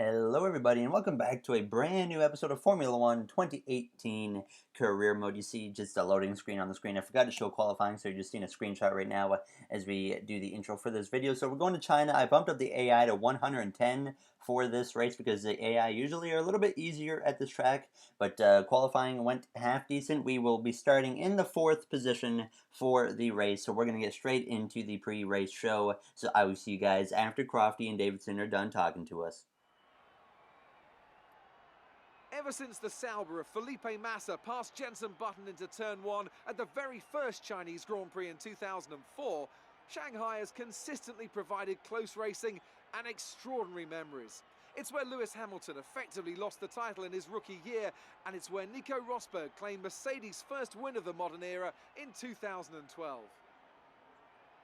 Hello, everybody, and welcome back to a brand new episode of Formula One 2018 Career Mode. You see just a loading screen on the screen. I forgot to show qualifying, so you're just seeing a screenshot right now as we do the intro for this video. So we're going to China. I bumped up the AI to 110 for this race because the AI usually are a little bit easier at this track, but qualifying went half decent. We will be starting in the 4th position for the race, so we're going to get straight into the pre-race show. So I will see you guys after Crofty and Davidson are done talking to us. Ever since the Sauber of Felipe Massa passed Jenson Button into Turn 1 at the very first Chinese Grand Prix in 2004, Shanghai has consistently provided close racing and extraordinary memories. It's where Lewis Hamilton effectively lost the title in his rookie year, and it's where Nico Rosberg claimed Mercedes' first win of the modern era in 2012.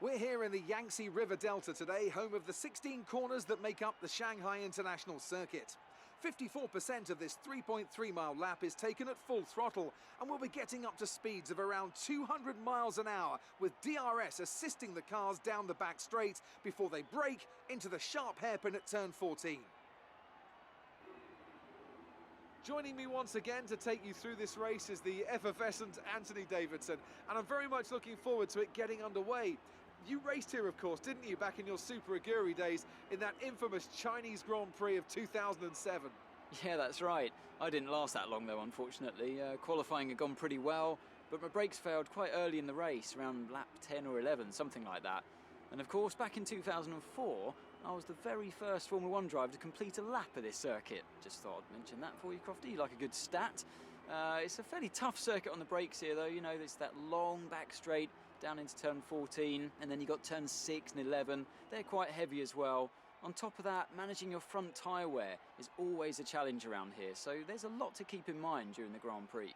We're here in the Yangtze River Delta today, home of the 16 corners that make up the Shanghai International Circuit. 54% of this 3.3-mile lap is taken at full throttle, and we'll be getting up to speeds of around 200 miles an hour, with DRS assisting the cars down the back straight before they brake into the sharp hairpin at turn 14. Joining me once again to take you through this race is the effervescent Anthony Davidson, and I'm very much looking forward to it getting underway. You raced here, of course, didn't you, back in your Super Aguri days in that infamous Chinese Grand Prix of 2007? Yeah, that's right. I didn't last that long, though, unfortunately. Qualifying had gone pretty well, but my brakes failed quite early in the race, around lap 10 or 11, something like that. And of course, back in 2004, I was the very first Formula One driver to complete a lap of this circuit. Just thought I'd mention that for you, Crofty. You like a good stat? It's a fairly tough circuit on the brakes here, though. You know, there's that long back straight down into turn 14, and then you got turn 6 and 11. They're quite heavy as well. On top of that, managing your front tyre wear is always a challenge around here, so there's a lot to keep in mind during the Grand Prix.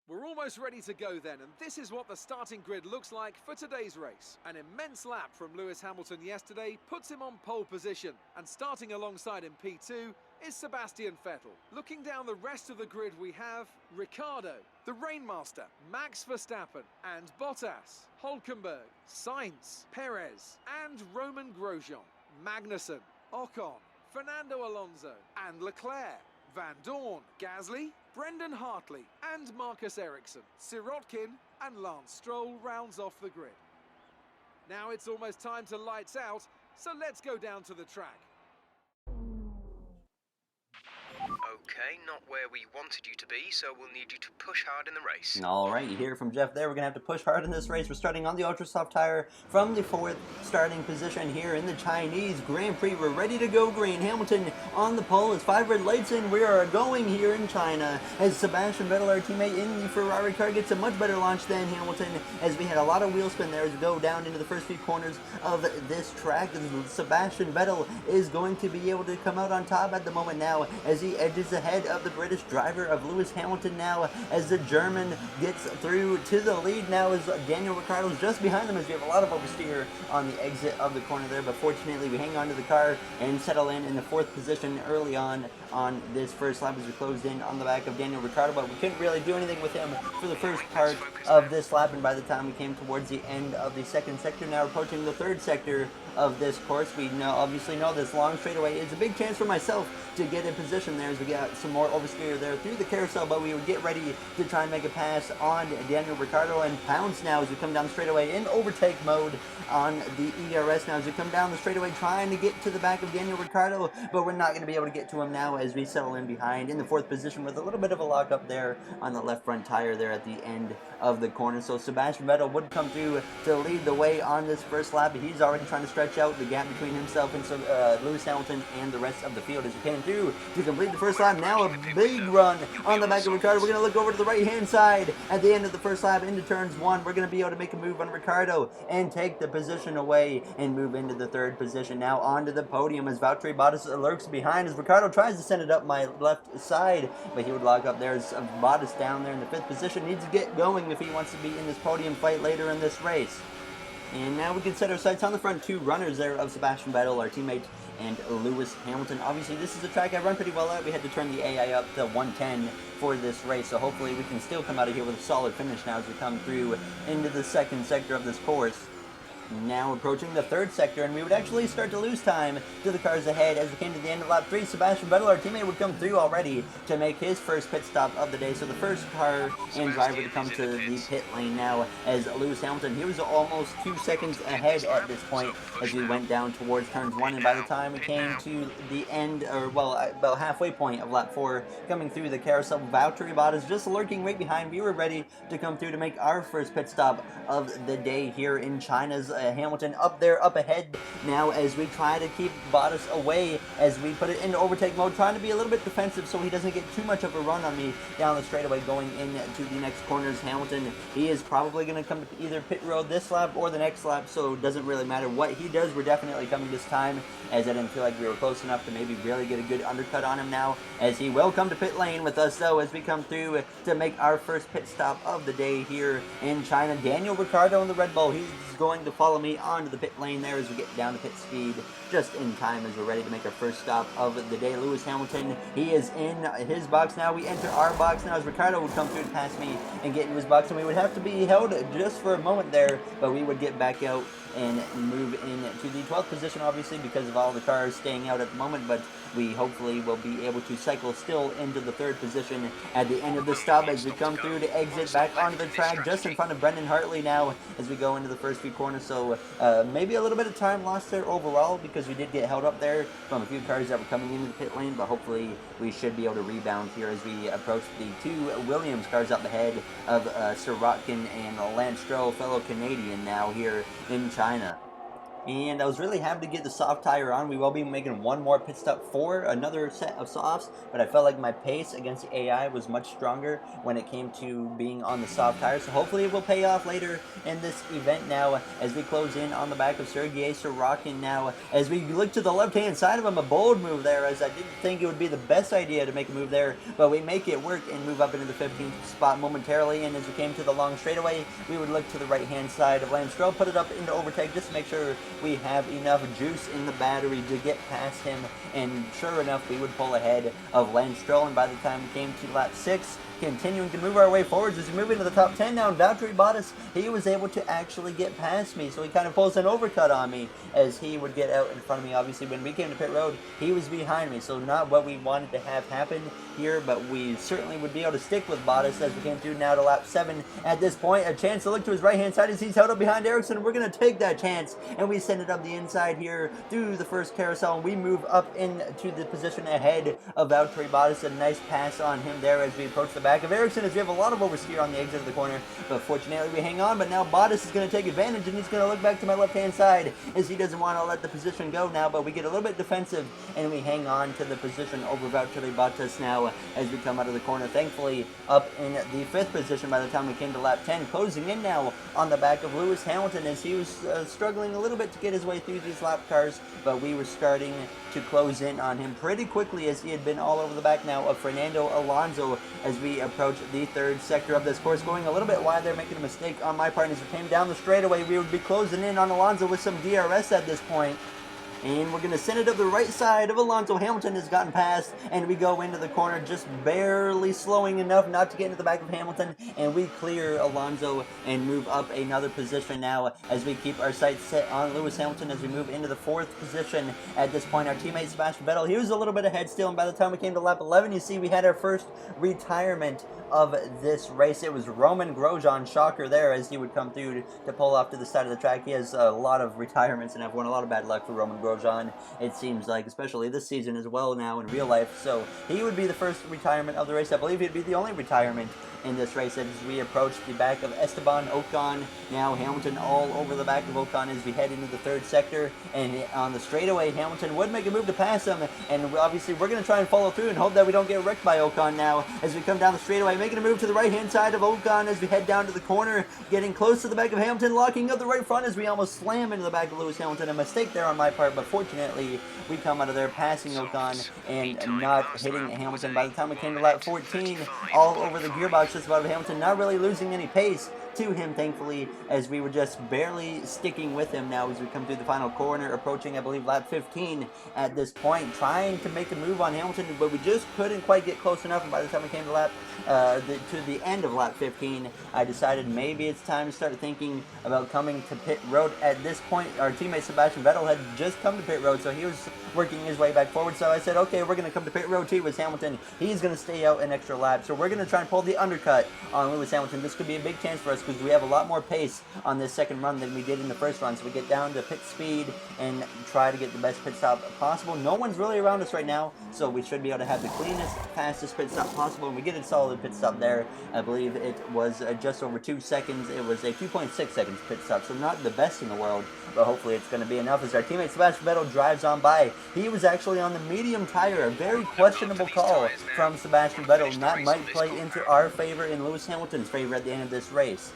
We're almost ready to go then, and this is what the starting grid looks like for today's race. An immense lap from Lewis Hamilton yesterday puts him on pole position, and starting alongside him P2 is Sebastian Vettel. Looking down the rest of the grid, we have Ricciardo, the Rainmaster, Max Verstappen and Bottas, Hülkenberg, Sainz, Perez and Roman Grosjean, Magnussen, Ocon, Fernando Alonso and Leclerc, Van Dorn, Gasly, Brendan Hartley and Marcus Ericsson, Sirotkin and Lance Stroll rounds off the grid. Now it's almost time to lights out, so let's go down to the track. Okay, not where we wanted you to be, so we'll need you to push hard in the race. Alright, you hear it from Jeff there. We're going to have to push hard in this race. We're starting on the Ultra Soft tire from the 4th starting position here in the Chinese Grand Prix. We're ready to go green. Hamilton on the pole as 5 red lights in. We are going here in China as Sebastian Vettel, our teammate in the Ferrari car, gets a much better launch than Hamilton, as we had a lot of wheel spin there as we go down into the first few corners of this track. Sebastian Vettel is going to be able to come out on top at the moment now as he edges ahead of the British driver of Lewis Hamilton now as the German gets through to the lead now as Daniel Ricciardo's just behind them as we have a lot of oversteer on the exit of the corner there, but fortunately we hang on to the car and settle in the 4th position early on this first lap as we closed in on the back of Daniel Ricciardo, but we couldn't really do anything with him for the first part of this lap, and by the time we came towards the end of the 2nd sector, now approaching the 3rd sector of this course, we obviously know this long straightaway is a big chance for myself to get in position there as we got some more oversteer there through the carousel, but we would get ready to try and make a pass on Daniel Ricciardo and pounce now as we come down the straightaway in overtake mode on the ERS now as we come down the straightaway trying to get to the back of Daniel Ricciardo, but we're not going to be able to get to him now as we settle in behind in the 4th position with a little bit of a lockup there on the left front tire there at the end of the corner. So Sebastian Vettel would come through to lead the way on this first lap. He's already trying to stretch out the gap between himself and Lewis Hamilton and the rest of the field as he came through to complete the first lap. Now a big run on the back of Ricciardo. We're going to look over to the right hand side at the end of the first lap into turns 1. We're going to be able to make a move on Ricciardo and take the position away and move into the 3rd position. Now onto the podium as Valtteri Bottas lurks behind as Ricciardo tries to send it up my left side, but he would lock up there as Bottas down there in the 5th position. Needs to get going if he wants to be in this podium fight later in this race. And now we can set our sights on the front 2 runners there of Sebastian Vettel, our teammate, and Lewis Hamilton. Obviously, this is a track I run pretty well at. We had to turn the AI up to 110 for this race, so hopefully we can still come out of here with a solid finish now as we come through into the 2nd sector of this course. Now approaching the third sector, and we would actually start to lose time to the cars ahead as we came to the end of lap 3. Sebastian Vettel, our teammate, would come through already to make his first pit stop of the day. So the first car and driver to come to the pit lane now as Lewis Hamilton. He was almost 2 seconds ahead at this point as we went down towards turns 1, and by the time we came to the end, or well, about halfway point of lap 4, coming through the carousel, Valtteri Bottas just lurking right behind. We were ready to come through to make our first pit stop of the day here in China's Hamilton up there, up ahead now as we try to keep Bottas away as we put it into overtake mode, trying to be a little bit defensive so he doesn't get too much of a run on me down the straightaway going into the next corners. Hamilton, he is probably going to come to either pit road this lap or the next lap, so it doesn't really matter what he does. We're definitely coming this time, as I didn't feel like we were close enough to maybe really get a good undercut on him now, as he will come to pit lane with us though as we come through to make our first pit stop of the day here in China. Daniel Ricciardo in the Red Bull, he's going to follow me onto the pit lane there as we get down to pit speed just in time as we're ready to make our first stop of the day. Lewis Hamilton, he is in his box now. We enter our box now as Ricciardo would come through to pass me and get into his box, and we would have to be held just for a moment there, but we would get back out and move into the 12th position, obviously because of all the cars staying out at the moment, but we hopefully will be able to cycle still into the 3rd position at the end of the stop as we come through to exit back onto the track just in front of Brendan Hartley now as we go into the first few corners. So maybe a little bit of time lost there overall because we did get held up there from a few cars that were coming into the pit lane, but hopefully we should be able to rebound here as we approach the 2 Williams cars up ahead of Sirotkin and Lance Stroll, fellow Canadian now here in China. And I was really happy to get the soft tire on. We will be making one more pit stop for another set of softs, but I felt like my pace against the AI was much stronger when it came to being on the soft tire. So hopefully it will pay off later in this event now as we close in on the back of Sergei Sorokin now. As we look to the left-hand side of him, a bold move there, as I didn't think it would be the best idea to make a move there, but we make it work and move up into the 15th spot momentarily. And as we came to the long straightaway, we would look to the right-hand side of Lance Stroll, put it up into overtake just to make sure we have enough juice in the battery to get past him, and sure enough we would pull ahead of Lance Stroll. And by the time we came to lap 6, continuing to move our way forwards as we move into the top 10 now, and Valtteri Bottas, he was able to actually get past me, so he kind of pulls an overcut on me as he would get out in front of me. Obviously when we came to pit road, he was behind me, so not what we wanted to have happen here, but we certainly would be able to stick with Bottas as we came through now to lap 7. At this point, a chance to look to his right hand side as he's held up behind Ericsson. We're going to take that chance and we send it up the inside here through the first carousel, and we move up into the position ahead of Valtteri Bottas. A nice pass on him there as we approach the back of Ericsson as we have a lot of oversteer on the exit of the corner, but fortunately we hang on. But now Bottas is going to take advantage and he's going to look back to my left hand side as he doesn't want to let the position go now, but we get a little bit defensive and we hang on to the position over Valtteri Bottas now as we come out of the corner, thankfully up in the 5th position by the time we came to lap 10, closing in now on the back of Lewis Hamilton as he was struggling a little bit to get his way through these lap cars, but we were starting to close in on him pretty quickly as he had been all over the back now of Fernando Alonso as we approach the 3rd sector of this course, going a little bit wide there, making a mistake on my part. As we came down the straightaway, we would be closing in on Alonso with some DRS at this point. And we're going to send it up the right side of Alonso. Hamilton has gotten past, and we go into the corner just barely slowing enough not to get into the back of Hamilton, and we clear Alonso and move up another position now as we keep our sights set on Lewis Hamilton as we move into the 4th position. At this point, our teammate Sebastian Vettel, he was a little bit ahead still, and by the time we came to lap 11, you see we had our first retirement of this race. It was Roman Grosjean, shocker there, as he would come through to pull off to the side of the track. He has a lot of retirements in F1, a lot of bad luck for Roman Grosjean, it seems like, especially this season as well now in real life. So he would be the first retirement of the race. I believe he'd be the only retirement in this race as we approach the back of Esteban Ocon. Now Hamilton all over the back of Ocon as we head into the 3rd sector, and on the straightaway Hamilton would make a move to pass him, and obviously we're going to try and follow through and hope that we don't get wrecked by Ocon now as we come down the straightaway, making a move to the right hand side of Ocon as we head down to the corner, getting close to the back of Hamilton, locking up the right front as we almost slam into the back of Lewis Hamilton. A mistake there on my part, but fortunately we come out of there passing Ocon and not hitting Hamilton. By the time we came to lap 14, all over the gearbox just about of Hamilton, not really losing any pace, to him, thankfully, as we were just barely sticking with him now as we come through the final corner, approaching, I believe, lap 15 at this point, trying to make a move on Hamilton, but we just couldn't quite get close enough, and by the time we came to the end of lap 15, I decided maybe it's time to start thinking about coming to pit road. At this point, our teammate Sebastian Vettel had just come to pit road, so he was working his way back forward, so I said, okay, we're going to come to pit road too with Hamilton. He's going to stay out an extra lap, so we're going to try and pull the undercut on Lewis Hamilton. This could be a big chance for us because we have a lot more pace on this second run than we did in the first run, so we get down to pit speed and try to get the best pit stop possible. No one's really around us right now, so we should be able to have the cleanest, fastest pit stop possible, and we get a solid pit stop there. I believe it was just over 2 seconds. It was a 2.6 seconds pit stop, so not the best in the world, but hopefully it's going to be enough as our teammate Sebastian Vettel drives on by. He was actually on the medium tire, a very questionable call from Sebastian Vettel, and that might play into our favor and Lewis Hamilton's favor at the end of this race.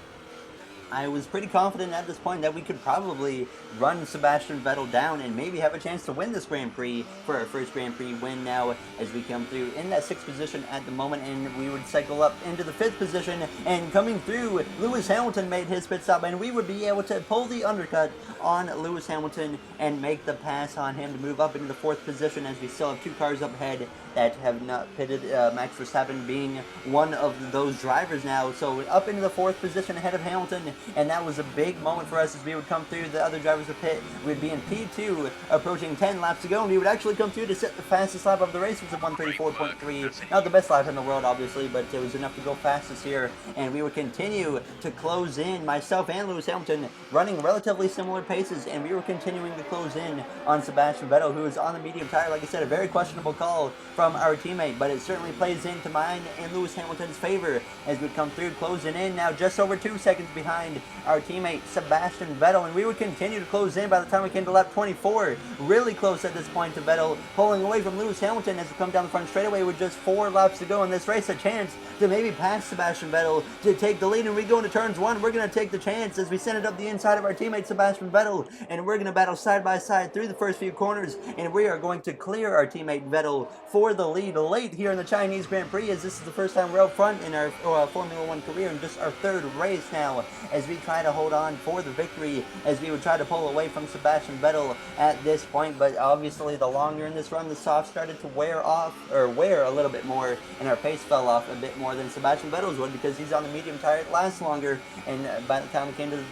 I was pretty confident at this point that we could probably run Sebastian Vettel down and maybe have a chance to win this Grand Prix for our first Grand Prix win now as we come through in that 6th position at the moment, and we would cycle up into the 5th position, and coming through, Lewis Hamilton made his pit stop, and we would be able to pull the undercut on Lewis Hamilton and make the pass on him to move up into the 4th position as we still have 2 cars up ahead that have not pitted, Max Verstappen being one of those drivers now, so up into the 4th position ahead of Hamilton, and that was a big moment for us as we would come through the other drivers of pit. We'd be in P2 approaching 10 laps to go, and we would actually come through to set the fastest lap of the race, which was a 1:34.3. Not the best lap in the world, obviously, but it was enough to go fastest here, and we would continue to close in, myself and Lewis Hamilton running relatively similar paces, and we were continuing to close in on Sebastian Vettel, who was on the medium tire. Like I said, a very questionable call from our teammate, but it certainly plays into mine and Lewis Hamilton's favor as we come through, closing in now just over 2 seconds behind our teammate Sebastian Vettel, and we would continue to close in by the time we came to lap 24, really close at this point to Vettel, pulling away from Lewis Hamilton as we come down the front straightaway with just 4 laps to go in this race, a chance to maybe pass Sebastian Vettel to take the lead, and we go into turns 1, we're going to take the chance as we send it up the inside of our teammate Sebastian Vettel, and we're going to battle side by side through the first few corners, and we are going to clear our teammate Vettel for the lead late here in the Chinese Grand Prix, as this is the first time we're out front in our Formula 1 career, and just our 3rd race now as we try to hold on for the victory, as we would try to pull away from Sebastian Vettel at this point. But obviously the longer in this run, the soft started to wear a little bit more, and our pace fell off a bit more than Sebastian Vettel's would because he's on the medium tire. It lasts longer, and by the time we came to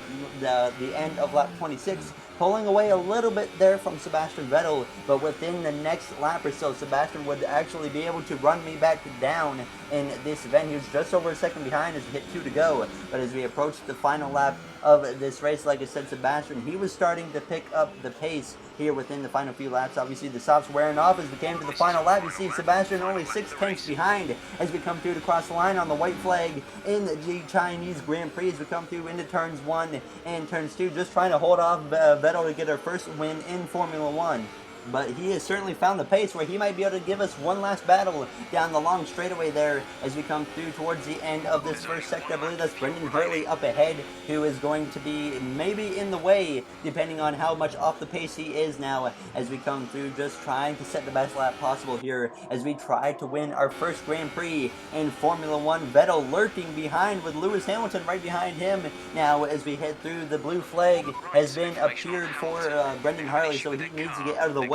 the end of lap 26, pulling away a little bit there from Sebastian Vettel, but within the next lap or so, Sebastian would actually be able to run me back down in this event. He was just over a second behind as we hit 2 to go, but as we approached the final lap of this race, like I said, Sebastian, he was starting to pick up the pace here within the final few laps. Obviously, the softs wearing off as we came to the final lap. You see Sebastian only 6 tenths behind as we come through to cross the line on the white flag in the Chinese Grand Prix as we come through into turns 1 and turns 2, just trying to hold off Vettel to get our first win in Formula 1. But he has certainly found the pace where he might be able to give us one last battle down the long straightaway there as we come through towards the end of this first sector. I believe that's Brendan Hartley up ahead, who is going to be maybe in the way, depending on how much off the pace he is now as we come through, just trying to set the best lap possible here as we try to win our first Grand Prix in Formula 1. Vettel lurking behind with Lewis Hamilton right behind him now as we head through. The blue flag has been appeared for Brendan Hartley, so he needs to get out of the way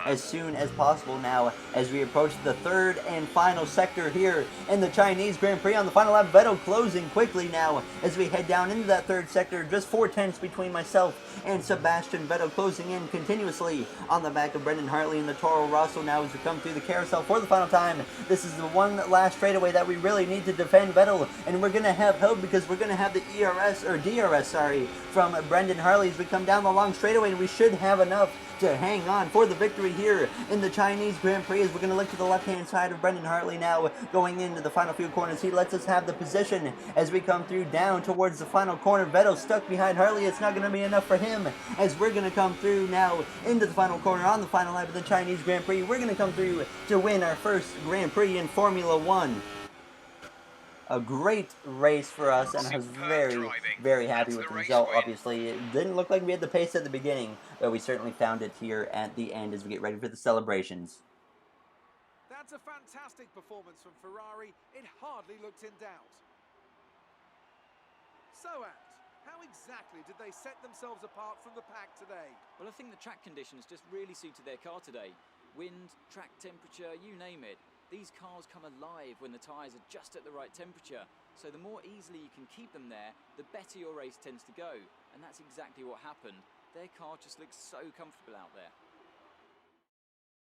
as soon as possible now as we approach the 3rd and final sector here in the Chinese Grand Prix on the final lap. Vettel closing quickly now as we head down into that 3rd sector, just 4 tenths between myself and Sebastian Vettel, closing in continuously on the back of Brendan Hartley in the Toro Rosso now as we come through the carousel for the final time. This is the one last straightaway that we really need to defend Vettel, and we're going to have help because we're going to have the DRS from Brendan Hartley as we come down the long straightaway, and we should have enough to hang on for the victory here in the Chinese Grand Prix. As we're going to look to the left-hand side of Brendan Hartley now going into the final few corners. He lets us have the position as we come through down towards the final corner. Vettel stuck behind Hartley. It's not going to be enough for him as we're going to come through now into the final corner on the final lap of the Chinese Grand Prix. We're going to come through to win our first Grand Prix in Formula 1. A great race for us, and I was very happy with the result. Obviously, it didn't look like we had the pace at the beginning, but we certainly found it here at the end as we get ready for the celebrations. That's a fantastic performance from Ferrari. It hardly looked in doubt. So, Ant, how exactly did they set themselves apart from the pack today? Well, I think the track conditions just really suited their car today. Wind, track temperature, you name it. These cars come alive when the tyres are just at the right temperature. So the more easily you can keep them there, the better your race tends to go. And that's exactly what happened. Their car just looks so comfortable out there.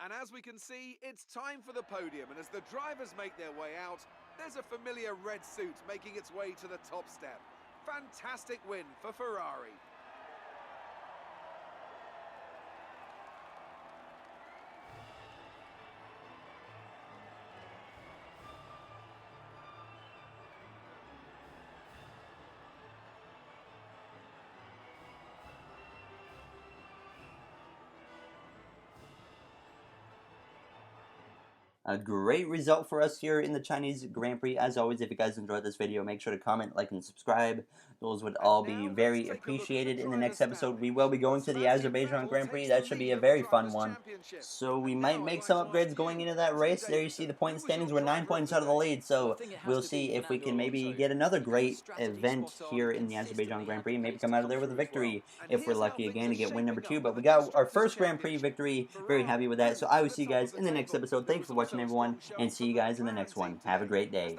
And as we can see, it's time for the podium, and as the drivers make their way out, there's a familiar red suit making its way to the top step. Fantastic win for Ferrari. A great result for us here in the Chinese Grand Prix. As always, if you guys enjoyed this video, make sure to comment, like, and subscribe. Those would all be very appreciated. In the next episode, we will be going to the Azerbaijan Grand Prix. That should be a very fun one. So we might make some upgrades going into that race. There you see the point standings. We're 9 points out of the lead. So we'll see if we can maybe get another great event here in the Azerbaijan Grand Prix. Maybe come out of there with a victory if we're lucky again to get win number 2. But we got our first Grand Prix victory. Very happy with that. So I will see you guys in the next episode. Thanks for watching, everyone, and see you guys in the next one. Have a great day.